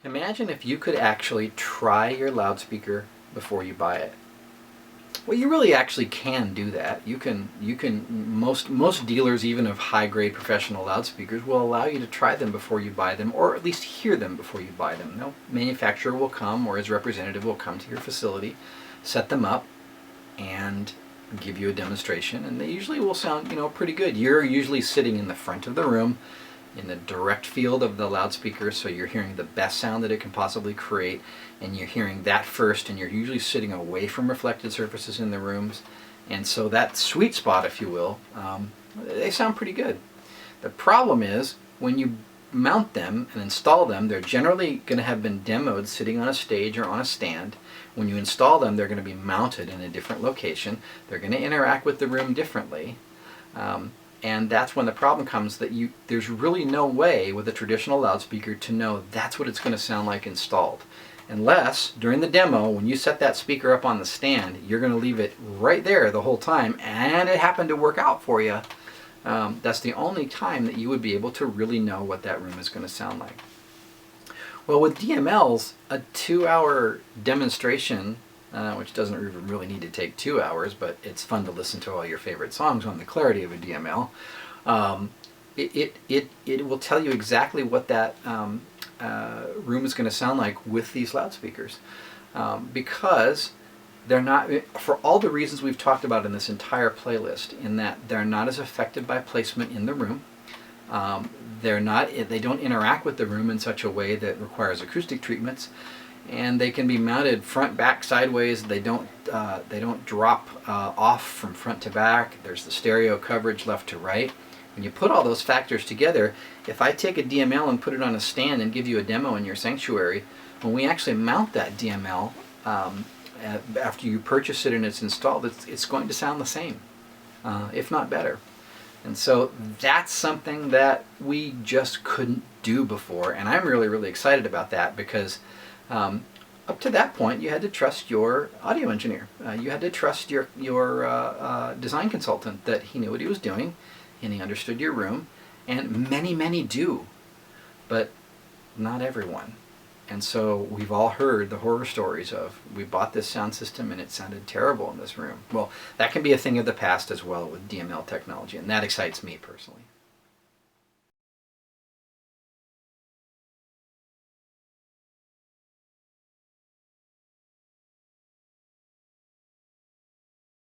Imagine if you could actually try your loudspeaker before you buy it. Well, you really actually can do that. Most dealers, even of high-grade professional loudspeakers, will allow you to try them before you buy them, or at least hear them before you buy them. No manufacturer will come, or his representative will come to your facility, set them up, and give you a demonstration, and they usually will sound, pretty good. You're usually sitting in the front of the room, in the direct field of the loudspeaker, so you're hearing the best sound that it can possibly create, and you're hearing that first, and you're usually sitting away from reflected surfaces in the rooms, and so that sweet spot, if you will, they sound pretty good. The problem is, when you mount them and install them, they're generally going to have been demoed sitting on a stage or on a stand. When you install them, they're going to be mounted in a different location. They're going to interact with the room differently. And that's when the problem comes, that there's really no way with a traditional loudspeaker to know that's what it's going to sound like installed. Unless, during the demo, when you set that speaker up on the stand, you're going to leave it right there the whole time, and it happened to work out for you. That's the only time that you would be able to really know what that room is going to sound like. Well, with DMLs, a 2-hour demonstration, which doesn't even really need to take 2 hours, but it's fun to listen to all your favorite songs on the clarity of a DML. It will tell you exactly what that room is going to sound like with these loudspeakers, because they're not, for all the reasons we've talked about in this entire playlist, in that they're not as affected by placement in the room. They don't interact with the room in such a way that requires acoustic treatments, and they can be mounted front, back, sideways. They don't drop off from front to back. There's the stereo coverage left to right. When you put all those factors together, if I take a DML and put it on a stand and give you a demo in your sanctuary, when we actually mount that DML, after you purchase it and it's installed, it's going to sound the same, if not better. And so that's something that we just couldn't do before, and I'm really, really excited about that, because up to that point you had to trust your audio engineer. You had to trust your design consultant, that he knew what he was doing and he understood your room, and many do, but not everyone. And so we've all heard the horror stories of, we bought this sound system and it sounded terrible in this room. Well, that can be a thing of the past as well with DML technology, and that excites me personally.